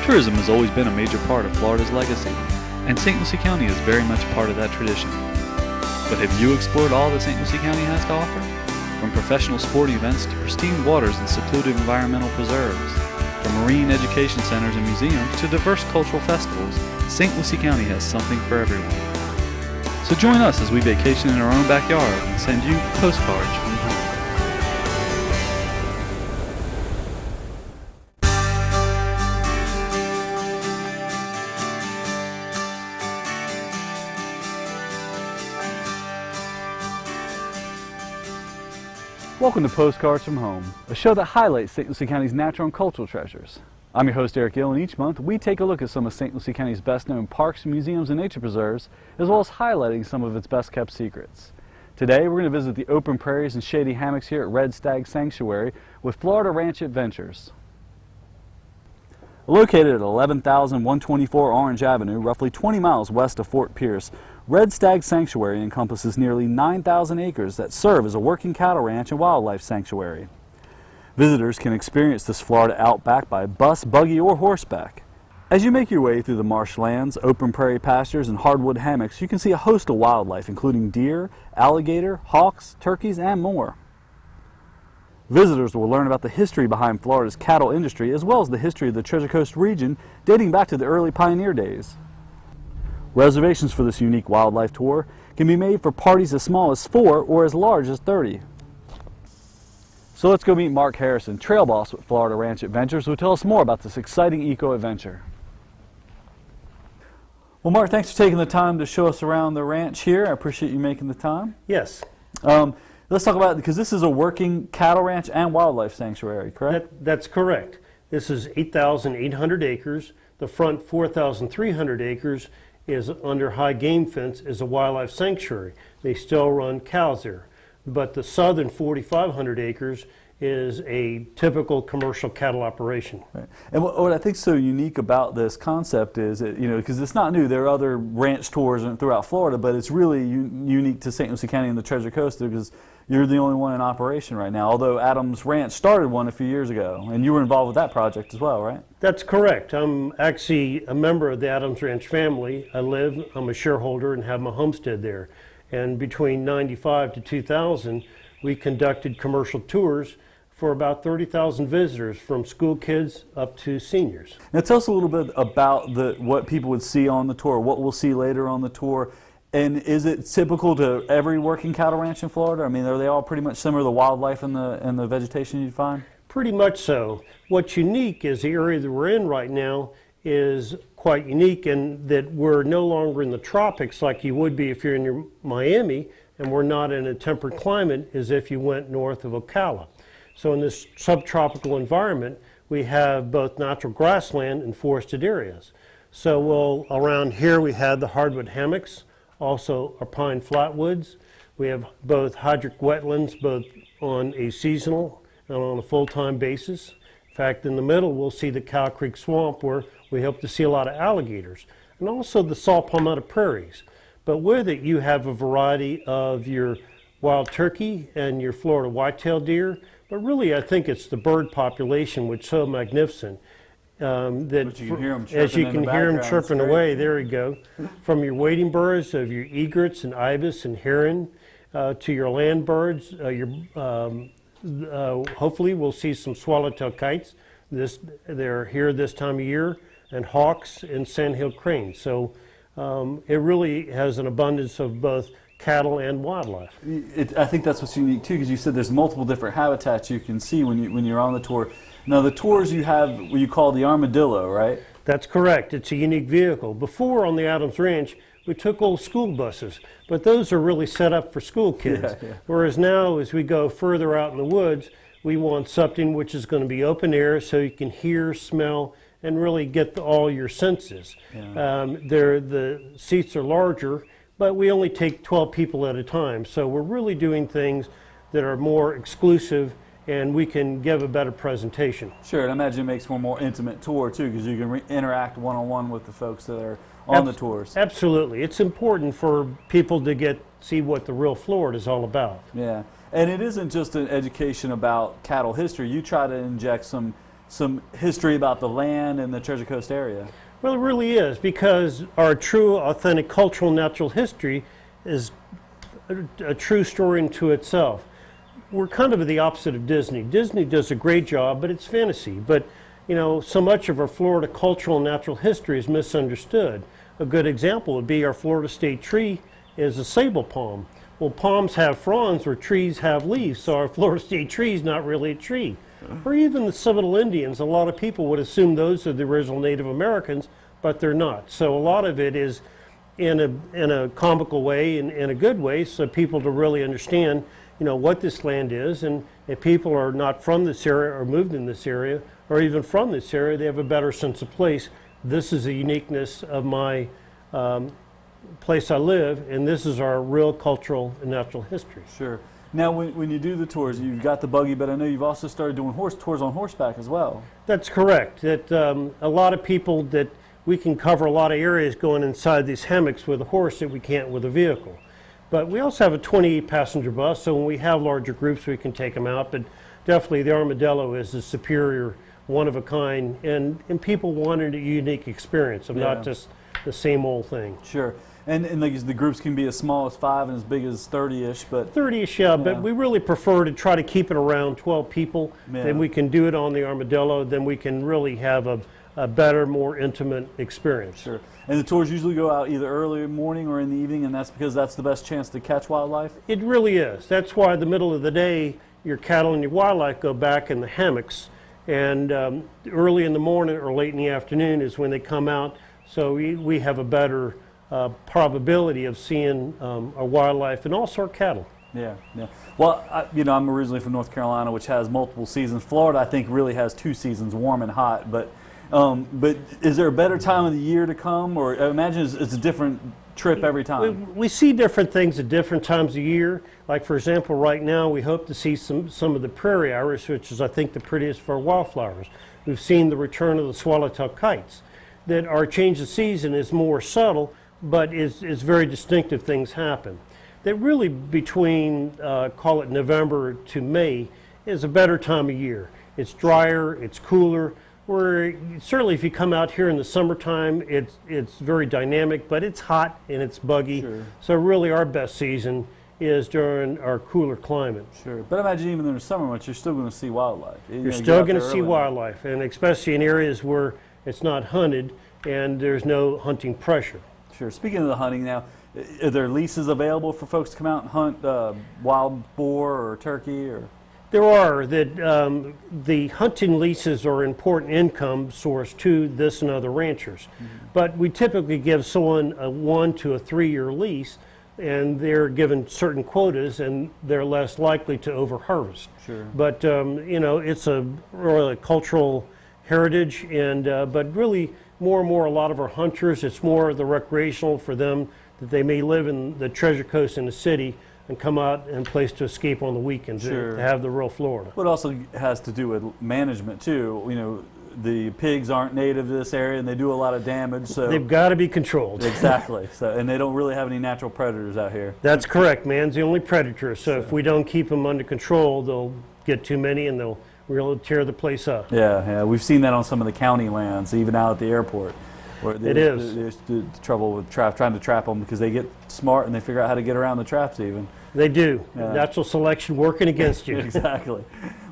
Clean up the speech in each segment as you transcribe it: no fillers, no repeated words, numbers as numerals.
Tourism has always been a major part of Florida's legacy, and St. Lucie County is very much part of that tradition. But have you explored all that St. Lucie County has to offer? From professional sporting events to pristine waters and secluded environmental preserves, from marine education centers and museums to diverse cultural festivals, St. Lucie County has something for everyone. So join us as we vacation in our own backyard and send you postcards from home. Welcome to Postcards from Home, a show that highlights St. Lucie County's natural and cultural treasures. I'm your host, Eric Gill, and each month we take a look at some of St. Lucie County's best-known parks, museums, and nature preserves, as well as highlighting some of its best-kept secrets. Today, we're going to visit the open prairies and shady hammocks here at Red Stag Sanctuary with Florida Ranch Adventures. Located at 11,124 Orange Avenue, roughly 20 miles west of Fort Pierce, Red Stag Sanctuary encompasses nearly 9,000 acres that serve as a working cattle ranch and wildlife sanctuary. Visitors can experience this Florida outback by bus, buggy, or horseback. As you make your way through the marshlands, open prairie pastures, and hardwood hammocks, you can see a host of wildlife, including deer, alligator, hawks, turkeys, and more. Visitors will learn about the history behind Florida's cattle industry, as well as the history of the Treasure Coast region dating back to the early pioneer days. Reservations for this unique wildlife tour can be made for parties as small as 4 or as large as 30. So let's go meet Mark Harrison, trail boss with Florida Ranch Adventures, who will tell us more about this exciting eco-adventure. Well, Mark, thanks for taking the time to show us around the ranch here. I appreciate you making the time. Yes. Let's talk about it, because this is a working cattle ranch and wildlife sanctuary, correct? That's correct. This is 8,800 acres. The front 4,300 acres is under high game fence is a wildlife sanctuary. They still run cows there. But the southern 4,500 acres is a typical commercial cattle operation. Right. And what I think is so unique about this concept is, because it's not new, there are other ranch tours throughout Florida, but it's really unique to St. Lucie County and the Treasure Coast because you're the only one in operation right now, although Adams Ranch started one a few years ago, and you were involved with that project as well, right? That's correct. I'm actually a member of the Adams Ranch family. I'm a shareholder and have my homestead there. And between 95 to 2000, we conducted commercial tours for about 30,000 visitors, from school kids up to seniors. Now tell us a little bit about what people would see on the tour, what we'll see later on the tour. And is it typical to every working cattle ranch in Florida? I mean, are they all pretty much similar to the wildlife and the vegetation you'd find? Pretty much so. What's unique is the area that we're in right now is quite unique in that we're no longer in the tropics like you would be if you're in Miami, and we're not in a temperate climate as if you went north of Ocala. So in this subtropical environment, we have both natural grassland and forested areas. So around here we have the hardwood hammocks, also our pine flatwoods. We have both hydric wetlands, both on a seasonal and on a full-time basis. In fact, in the middle, we'll see the Cow Creek Swamp, where we hope to see a lot of alligators, and also the salt palmetto prairies. But with it, you have a variety of your wild turkey and your Florida white-tailed deer. But really, I think it's the bird population, which is so magnificent. As you can hear them chirping away, there we go. From your wading birds, of your egrets and ibis and heron, to your land birds, hopefully we'll see some swallowtail kites. They're here this time of year, and hawks and sandhill cranes. So it really has an abundance of both cattle and wildlife. I think that's what's unique too, because you said there's multiple different habitats you can see when you're on the tour. Now the tours you have what you call the Armadillo, right? That's correct. It's a unique vehicle. Before on the Adams Ranch, we took old school buses, but those are really set up for school kids. Yeah. Whereas now, as we go further out in the woods, we want something which is going to be open air so you can hear, smell, and really get all your senses. Yeah. The seats are larger, but we only take 12 people at a time. So we're really doing things that are more exclusive, and we can give a better presentation. Sure, and I imagine it makes for a more intimate tour too, because you can interact one-on-one with the folks that are on the tours. Absolutely. It's important for people to see what the real Florida is all about. Yeah, and it isn't just an education about cattle history. You try to inject some some history about the land and the Treasure Coast area. Well, it really is, because our true, authentic cultural and natural history is a true story unto itself. We're kind of the opposite of Disney. Disney does a great job, but it's fantasy. But, you know, so much of our Florida cultural and natural history is misunderstood. A good example would be our Florida state tree is a sable palm. Well, palms have fronds where trees have leaves, so our Florida state tree is not really a tree. Or even the Seminole Indians, a lot of people would assume those are the original Native Americans, but they're not. So a lot of it is in a comical way, in a good way, so people to really understand, you know, what this land is. And if people are not from this area or moved in this area, or even from this area, they have a better sense of place. This is the uniqueness of my place I live, and this is our real cultural and natural history. Sure. Now, when you do the tours, you've got the buggy, but I know you've also started doing tours on horseback as well. That's correct. That a lot of people, that we can cover a lot of areas going inside these hammocks with a horse that we can't with a vehicle. But we also have a 28-passenger bus, so when we have larger groups, we can take them out. But definitely the Armadillo is a superior, one-of-a-kind, and people wanted a unique experience of not just the same old thing. Sure. And like the groups can be as small as 5 and as big as 30-ish, but 30-ish, yeah, but we really prefer to try to keep it around 12 people. Then we can do it on the Armadillo. Then we can really have a better, more intimate experience. Sure. And the tours usually go out either early morning or in the evening, and that's because that's the best chance to catch wildlife? It really is. That's why the middle of the day, your cattle and your wildlife go back in the hammocks, and early in the morning or late in the afternoon is when they come out. So we have a better probability of seeing our wildlife and also our cattle. Yeah, yeah. Well, I'm originally from North Carolina, which has multiple seasons. Florida, I think, really has 2 seasons, warm and hot. But is there a better time of the year to come, or I imagine it's a different trip every time? We see different things at different times of year. Like, for example, right now we hope to see some of the prairie iris, which is, I think, the prettiest for wildflowers. We've seen the return of the swallowtail kites. That our change of season is more subtle, but is very distinctive things happen. That really between, call it November to May, is a better time of year. It's drier, it's cooler. Where certainly if you come out here in the summertime, it's very dynamic, but it's hot and it's buggy. Sure. So really our best season is during our cooler climate. Sure, but I imagine even in the summer months, you're still going to see wildlife. You're still going to see wildlife, and especially in areas where it's not hunted and there's no hunting pressure. Sure. Speaking of the hunting now, are there leases available for folks to come out and hunt wild boar or turkey? Or there are. That the hunting leases are an important income source to this and other ranchers. But we typically give someone a 1 to 3 year lease, and they're given certain quotas, and they're less likely to overharvest. Sure. But it's a really cultural heritage, and but really more and more a lot of our hunters, it's more the recreational for them, that they may live in the Treasure Coast in the city and come out and place to escape on the weekends to have the real Florida. But it also has to do with management too. You know, the pigs aren't native to this area and they do a lot of damage, so they've got to be controlled. Exactly. So, and they don't really have any natural predators out here. That's correct. Man's the only predator. So if we don't keep them under control, they'll get too many and they'll really tear the place up. Yeah, we've seen that on some of the county lands, even out at the airport. Where there's trouble with trying to trap them because they get smart and they figure out how to get around the traps even. They do. Natural selection working against you. Exactly.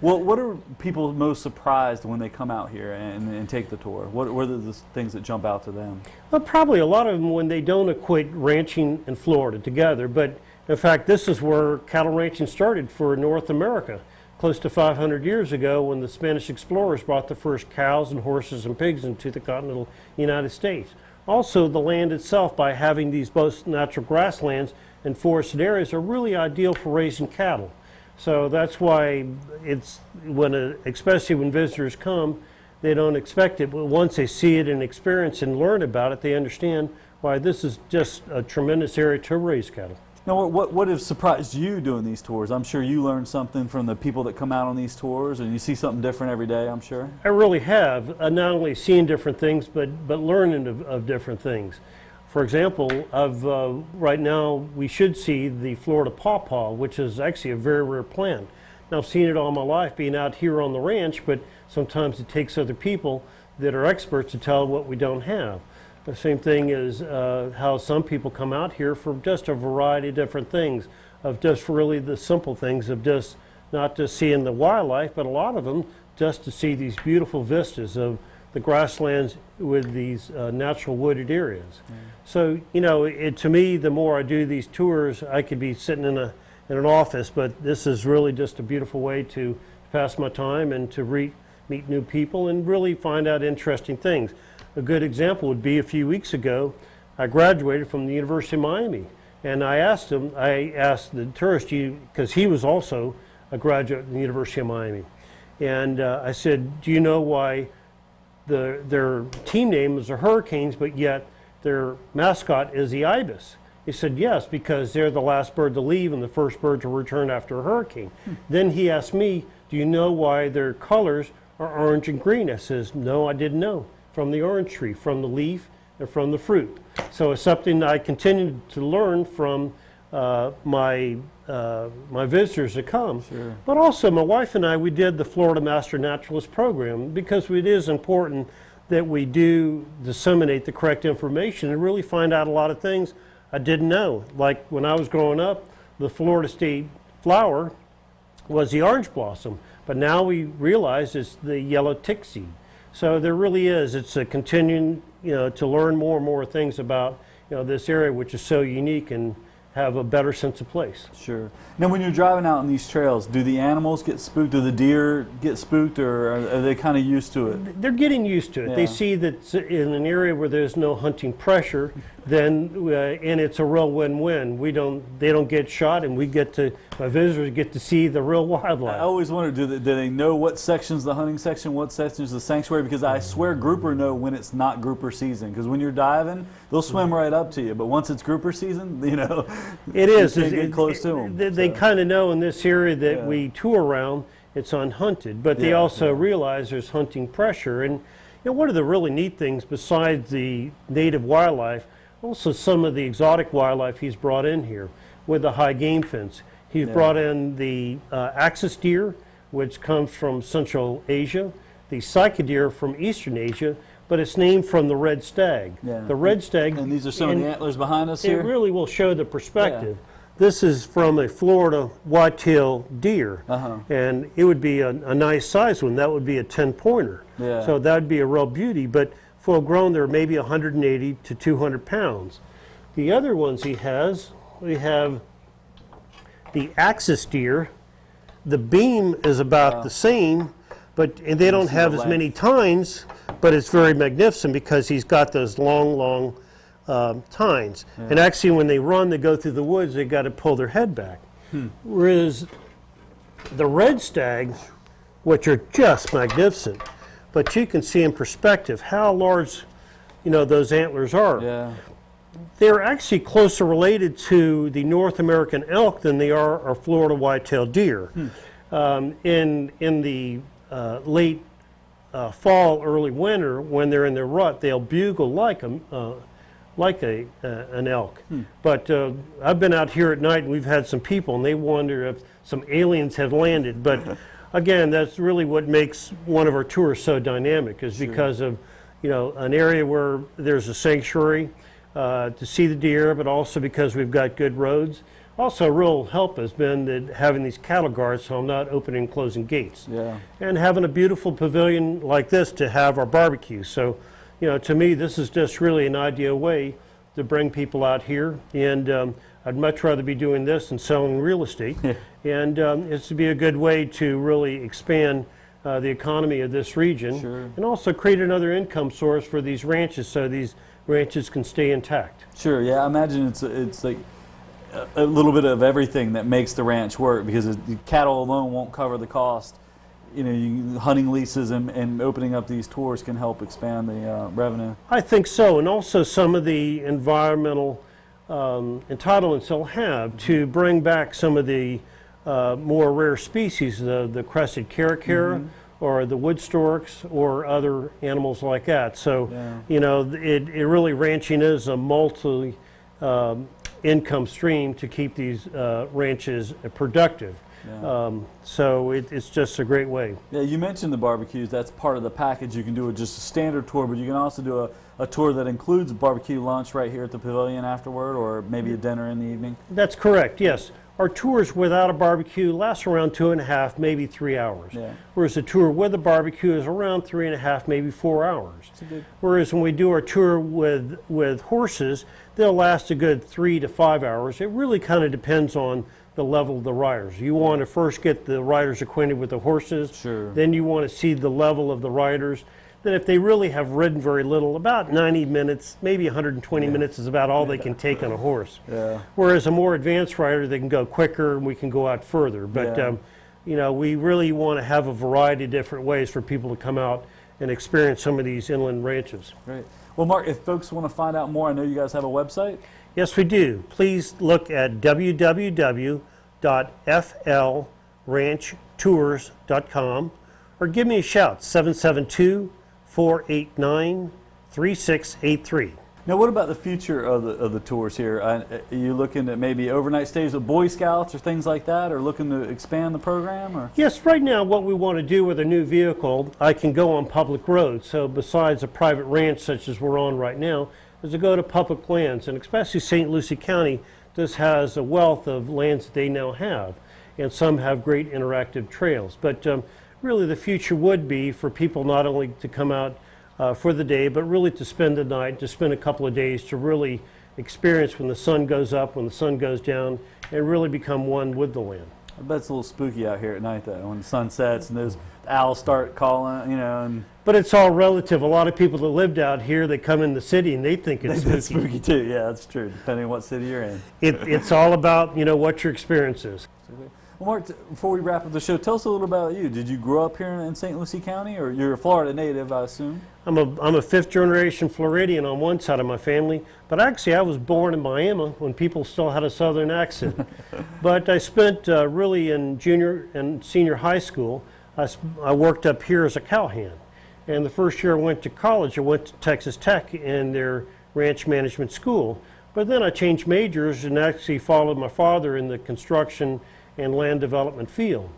Well, what are people most surprised when they come out here and take the tour? What are the things that jump out to them? Well, probably a lot of them when they don't equate ranching and Florida together. But in fact, this is where cattle ranching started for North America. Close to 500 years ago, when the Spanish explorers brought the first cows and horses and pigs into the continental United States. Also, the land itself, by having these both natural grasslands and forested areas, are really ideal for raising cattle. So that's why it's especially when visitors come, they don't expect it, but once they see it and experience and learn about it, they understand why this is just a tremendous area to raise cattle. Now, what has surprised you doing these tours? I'm sure you learned something from the people that come out on these tours, and you see something different every day, I'm sure. I really have, not only seeing different things, but learning of different things. For example, right now we should see the Florida pawpaw, which is actually a very rare plant. Now, I've seen it all my life being out here on the ranch, but sometimes it takes other people that are experts to tell what we don't have. The same thing is how some people come out here for just a variety of different things, of just really the simple things of just not just seeing the wildlife, but a lot of them just to see these beautiful vistas of the grasslands with these natural wooded areas. So, you know, to me, the more I do these tours, I could be sitting in an office, but this is really just a beautiful way to pass my time and to meet new people and really find out interesting things. A good example would be a few weeks ago, I graduated from the University of Miami, and I asked the tourist, because he was also a graduate in the University of Miami, and I said, do you know why their team name is the Hurricanes, but yet their mascot is the ibis? He said, yes, because they're the last bird to leave and the first bird to return after a hurricane. Then he asked me, do you know why their colors are orange and green? I says, no, I didn't know. From the orange tree, from the leaf, and from the fruit. So it's something that I continue to learn from my visitors that come. Sure. But also my wife and I, we did the Florida Master Naturalist program because it is important that we do disseminate the correct information and really find out a lot of things I didn't know. Like when I was growing up, the Florida state flower was the orange blossom, but now we realize it's the yellow tick seed. So there really is, it's a continuing, you know, to learn more and more things about, you know, this area, which is so unique and have a better sense of place. Sure. Now, when you're driving out on these trails, do the animals get spooked? Do the deer get spooked, or are they kind of used to it? They're getting used to it. Yeah. They see that in an area where there's no hunting pressure, then and it's a real win-win. They don't get shot, and my visitors get to see the real wildlife. I always wondered, do they know what section's the hunting section, what section's the sanctuary? Because I swear grouper know when it's not grouper season. Because when you're diving, they'll swim right up to you. But once it's grouper season, you know, it is. You can't get close to them. They kind of know in this area that we tour around, it's unhunted. But they also realize there's hunting pressure. And you know, one of the really neat things besides the native wildlife, also some of the exotic wildlife he's brought in here with the high game fence. He's brought in the axis deer, which comes from Central Asia, the Sika deer from Eastern Asia, but it's named from the red stag. Yeah. The red stag. And these are some of the antlers behind us here? It really will show the perspective. This is from a Florida whitetail deer, and it would be a nice size one. That would be a 10-pointer. Yeah. So that would be a real beauty, but full grown, they're maybe 180 to 200 pounds. The other ones we have the axis deer. The beam is about the same, and they don't have as many tines, but it's very magnificent because he's got those long tines. And actually when they run, they go through the woods, they got to pull their head back. Whereas the red stags, which are just magnificent, but you can see in perspective how large, you know, those antlers are. Yeah. They're actually closer related to the North American elk than they are our Florida whitetail deer. In the late fall, early winter, when they're in their rut, they'll bugle like an elk. But I've been out here at night, and we've had some people, and they wonder if some aliens have landed. But again, that's really what makes one of our tours so dynamic, is because of, you know, an area where there's a sanctuary to see the deer, but also because we've got good roads. Also, a real help has been that having these cattle guards, so I'm not opening and closing gates. Yeah. And having a beautiful pavilion like this to have our barbecue. So, you know, to me, this is just really an ideal way to bring people out here. And I'd much rather be doing this than selling real estate. And it's to be a good way to really expand the economy of this region. Sure. And also create another income source for these ranches, so these ranches can stay intact. Sure, yeah, I imagine it's like a little bit of everything that makes the ranch work, because the cattle alone won't cover the cost. You know, hunting leases and opening up these tours can help expand the revenue. I think so, and also some of the environmental entitlements they'll have to bring back some of the more rare species, the crested caracara, or the wood storks, or other animals like that. So, you know, it really, ranching is a multi income stream to keep these ranches productive. Yeah. So it's just a great way. Yeah, you mentioned the barbecues. That's part of the package. You can do just a standard tour, but you can also do a tour that includes a barbecue lunch right here at the pavilion afterward, or maybe a dinner in the evening. That's correct, yes. Our tours without a barbecue last around 2.5, maybe 3 hours. Yeah. Whereas a tour with a barbecue is around 3.5, maybe 4 hours. Good. Whereas when we do our tour with horses, they'll last a good 3 to 5 hours. It really kind of depends on the level of the riders. You want to first get the riders acquainted with the horses. Sure. Then you want to see the level of the riders. Then if they really have ridden very little, about 90 minutes, maybe 120 minutes is about all they can take on a horse. Yeah. Whereas a more advanced rider, they can go quicker and we can go out further. But Yeah. you know, we really want to have a variety of different ways for people to come out and experience some of these inland ranches. Great. Well, Mark, if folks want to find out more, I know you guys have a website. Yes, we do. Please look at www.flranchtours.com or give me a shout, 772-489-3683. Now, what about the future of the tours here? Are you looking at maybe overnight stays with Boy Scouts or things like that, or looking to expand the program? Or? Yes, right now what we want to do with a new vehicle, I can go on public roads. So besides a private ranch such as we're on right now, is to go to public lands, and especially St. Lucie County just has a wealth of lands that they now have, and some have great interactive trails. But really the future would be for people not only to come out for the day, but really to spend the night, to spend a couple of days to really experience when the sun goes up, when the sun goes down, and really become one with the land. I bet it's a little spooky out here at night, though, when the sun sets and those owls start calling, you know. And But it's all relative. A lot of people that lived out here, they come in the city and they think it's spooky. it's spooky too. Yeah, that's true, depending on what city you're in. It's all about, you know, what your experience is. Well, Mark, before we wrap up the show, tell us a little about you. Did you grow up here in St. Lucie County, or you're a Florida native, I assume? I'm a fifth generation Floridian on one side of my family, but actually I was born in Miami when people still had a southern accent. But I spent really in junior and senior high school, I worked up here as a cowhand. And the first year I went to college, I went to Texas Tech in their ranch management school. But then I changed majors and actually followed my father in the construction and land development field.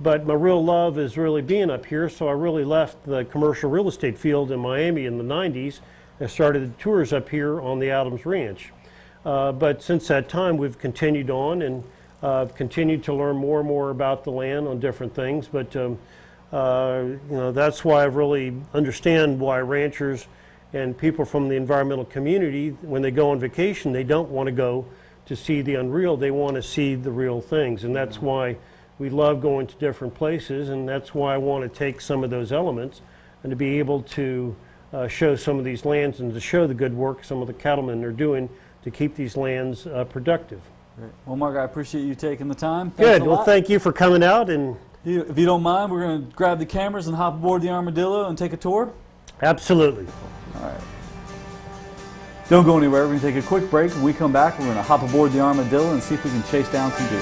But my real love is really being up here, so I really left the commercial real estate field in Miami in the 90s and started the tours up here on the Adams Ranch. But since that time, we've continued on and continued to learn more and more about the land on different things. But you know, that's why I really understand why ranchers and people from the environmental community, when they go on vacation, they don't want to go to see the unreal, they want to see the real things. And that's why we love going to different places, and that's why I want to take some of those elements and to be able to show some of these lands and to show the good work some of the cattlemen are doing to keep these lands productive. Great. Well, Mark, I appreciate you taking the time. Thanks Good. a Well, lot. thank you for coming out. And If you don't mind, we're going to grab the cameras and hop aboard the Armadillo and take a tour. absolutely. All right. Don't go anywhere. We're going to take a quick break. When we come back, we're going to hop aboard the Armadillo and see if we can chase down some deer.